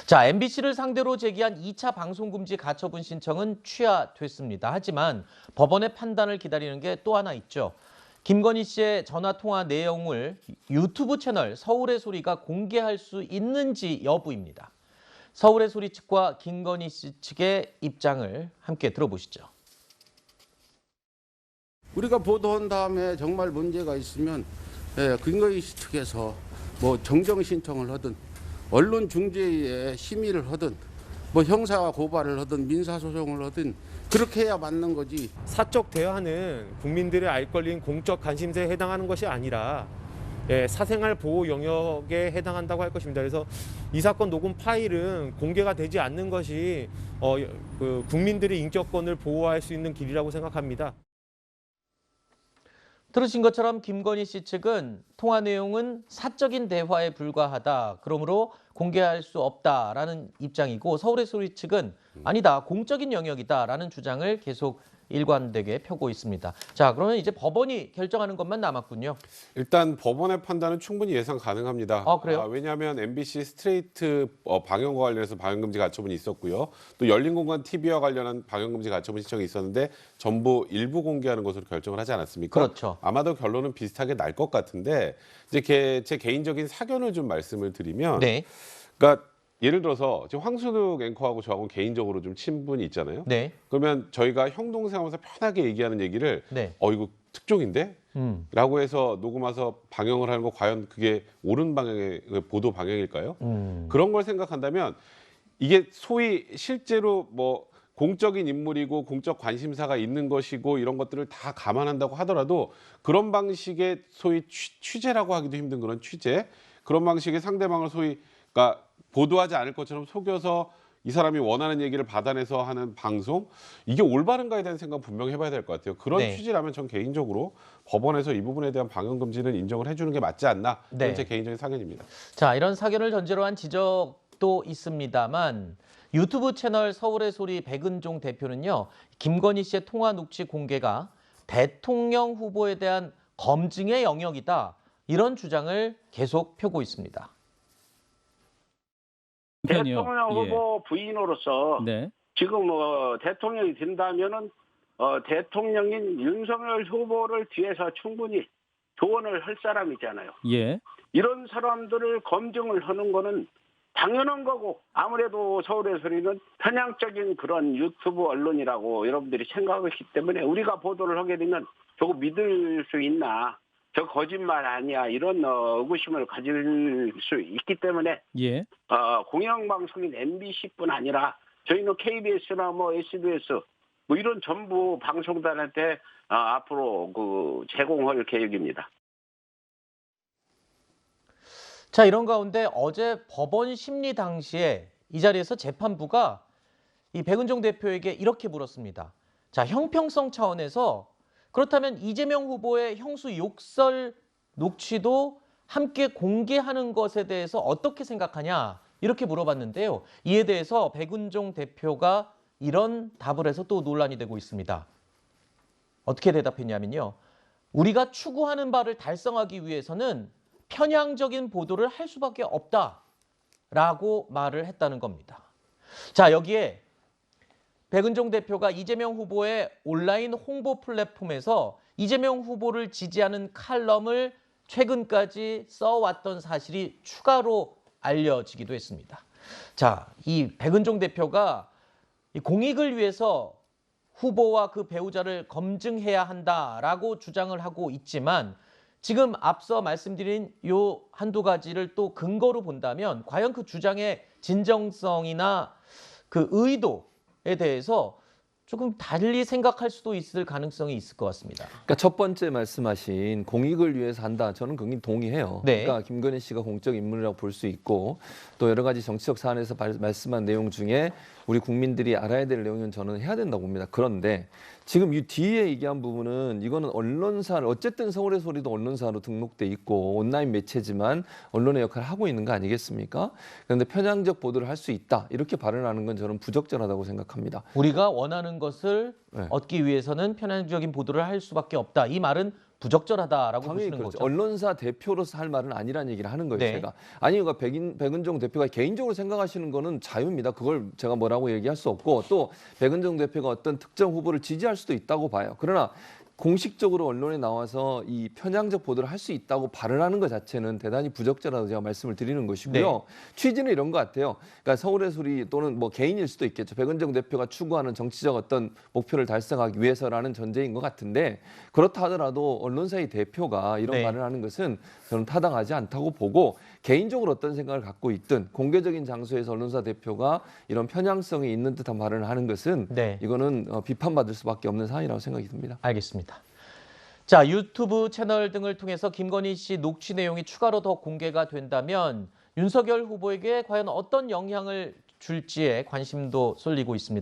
자, MBC를 상대로 제기한 2차 방송금지 가처분 신청은 취하됐습니다. 하지만 법원의 판단을 기다리는 게 또 하나 있죠. 김건희 씨의 전화통화 내용을 유튜브 채널 서울의 소리가 공개할 수 있는지 여부입니다. 서울의 소리 측과 김건희 씨 측의 입장을 함께 들어보시죠. 우리가 보도한 다음에 정말 문제가 있으면 김건희 씨 측에서 뭐 정정 신청을 하든 언론중재위에 심의를 하든 뭐 형사 고발을 하든 민사소송을 하든 그렇게 해야 맞는 거지. 사적 대화는 국민들의 알 권리인 공적 관심사에 해당하는 것이 아니라 사생활 보호 영역에 해당한다고 할 것입니다. 그래서 이 사건 녹음 파일은 공개가 되지 않는 것이 국민들의 인격권을 보호할 수 있는 길이라고 생각합니다. 들으신 것처럼 김건희 씨 측은 통화 내용은 사적인 대화에 불과하다. 그러므로 공개할 수 없다라는 입장이고 서울의 소리 측은 아니다. 공적인 영역이다라는 주장을 계속 일관되게 펴고 있습니다. 자, 그러면 이제 법원이 결정하는 것만 남았군요. 일단 법원의 판단은 충분히 예상 가능합니다. 아, 그래요? 왜냐하면 MBC 스트레이트 방영과 관련해서 방영금지 가처분이 있었고요. 또 열린공간 TV와 관련한 방영금지 가처분 신청이 있었는데 전부 일부 공개하는 것으로 결정을 하지 않았습니까? 그렇죠. 아마도 결론은 비슷하게 날 것 같은데 이제 제 개인적인 사견을 좀 말씀을 드리면, 네. 그러니까 예를 들어서 지금 황순욱 앵커하고 저하고 개인적으로 좀 친분이 있잖아요. 네. 그러면 저희가 형 동생 하면서 편하게 얘기하는 얘기를 네. 이거 특종인데? 라고 해서 녹음해서 방영을 하는 거 과연 그게 옳은 방향의 보도 방향일까요? 그런 걸 생각한다면 이게 소위 실제로 뭐 공적인 인물이고 공적 관심사가 있는 것이고 이런 것들을 다 감안한다고 하더라도 그런 방식의 소위 취재라고 하기도 힘든 그런 취재, 그런 방식의 상대방을 소위 그러니까 보도하지 않을 것처럼 속여서 이 사람이 원하는 얘기를 받아내서 하는 방송, 이게 올바른가에 대한 생각 분명히 해봐야 될 것 같아요. 그런 네. 취지라면 전 개인적으로 법원에서 이 부분에 대한 방영금지는 인정을 해주는 게 맞지 않나, 네. 그건 제 개인적인 사견입니다. 자, 이런 사견을 전제로 한 지적도 있습니다만 유튜브 채널 서울의 소리 백은종 대표는요. 김건희 씨의 통화 녹취 공개가 대통령 후보에 대한 검증의 영역이다. 이런 주장을 계속 펴고 있습니다. 대통령 후보 부인으로서 네. 지금 대통령이 된다면은 대통령인 윤석열 후보를 뒤에서 충분히 조언을 할 사람이잖아요. 예. 이런 사람들을 검증을 하는 거는 당연한 거고, 아무래도 서울의 소리는 편향적인 그런 유튜브 언론이라고 여러분들이 생각하기 때문에 우리가 보도를 하게 되면 저거 믿을 수 있나, 저 거짓말 아니야, 이런 의구심을 가질 수 있기 때문에 예. 공영방송인 MBC뿐 아니라 저희는 KBS나 뭐 SBS 뭐 이런 전부 방송단한테 앞으로 제공할 계획입니다. 자, 이런 가운데 어제 법원 심리 당시에 이 자리에서 재판부가 이 백은종 대표에게 이렇게 물었습니다. 자, 형평성 차원에서 그렇다면 이재명 후보의 형수 욕설 녹취도 함께 공개하는 것에 대해서 어떻게 생각하냐 이렇게 물어봤는데요. 이에 대해서 백은종 대표가 이런 답을 해서 또 논란이 되고 있습니다. 어떻게 대답했냐면요. 우리가 추구하는 바를 달성하기 위해서는 편향적인 보도를 할 수밖에 없다라고 말을 했다는 겁니다. 자, 여기에 백은종 대표가 이재명 후보의 온라인 홍보 플랫폼에서 이재명 후보를 지지하는 칼럼을 최근까지 써왔던 사실이 추가로 알려지기도 했습니다. 자, 이 백은종 대표가 공익을 위해서 후보와 그 배우자를 검증해야 한다라고 주장을 하고 있지만 지금 앞서 말씀드린 요 한두 가지를 또 근거로 본다면 과연 그 주장의 진정성이나 그 의도에 대해서 조금 달리 생각할 수도 있을 가능성이 있을 것 같습니다. 그러니까 첫 번째 말씀하신 공익을 위해서 한다. 저는 굉장히 동의해요. 네. 그러니까 김건희 씨가 공적 인물이라고 볼 수 있고 또 여러 가지 정치적 사안에서 말씀한 내용 중에 우리 국민들이 알아야 될 내용은 저는 해야 된다고 봅니다. 그런데 지금 이 뒤에 얘기한 부분은 이거는 언론사를 어쨌든 서울의 소리도 언론사로 등록돼 있고 온라인 매체지만 언론의 역할을 하고 있는 거 아니겠습니까? 그런데 편향적 보도를 할 수 있다. 이렇게 발언하는 건 저는 부적절하다고 생각합니다. 우리가 원하는 것을 네. 얻기 위해서는 편향적인 보도를 할 수밖에 없다. 이 말은 부적절하다라고 당연히 보시는 그렇죠. 거죠. 언론사 대표로서 할 말은 아니라는 얘기를 하는 거예요, 네. 제가. 아니, 그러니까 백은종 대표가 개인적으로 생각하시는 거는 자유입니다. 그걸 제가 뭐라고 얘기할 수 없고 또 백은종 대표가 어떤 특정 후보를 지지할 수도 있다고 봐요. 그러나 공식적으로 언론에 나와서 이 편향적 보도를 할 수 있다고 발언하는 것 자체는 대단히 부적절하다고 제가 말씀을 드리는 것이고요. 네. 취지는 이런 것 같아요. 그러니까 서울의 소리 또는 뭐 개인일 수도 있겠죠. 백은종 대표가 추구하는 정치적 어떤 목표를 달성하기 위해서라는 전제인 것 같은데 그렇다 하더라도 언론사의 대표가 이런 네. 말을 하는 것은 저는 타당하지 않다고 보고 개인적으로 어떤 생각을 갖고 있든 공개적인 장소에서 언론사 대표가 이런 편향성이 있는 듯한 발언을 하는 것은 네. 이거는 비판받을 수밖에 없는 사안이라고 생각이 듭니다. 알겠습니다. 자, 유튜브 채널 등을 통해서 김건희 씨 녹취 내용이 추가로 더 공개가 된다면 윤석열 후보에게 과연 어떤 영향을 줄지에 관심도 쏠리고 있습니다.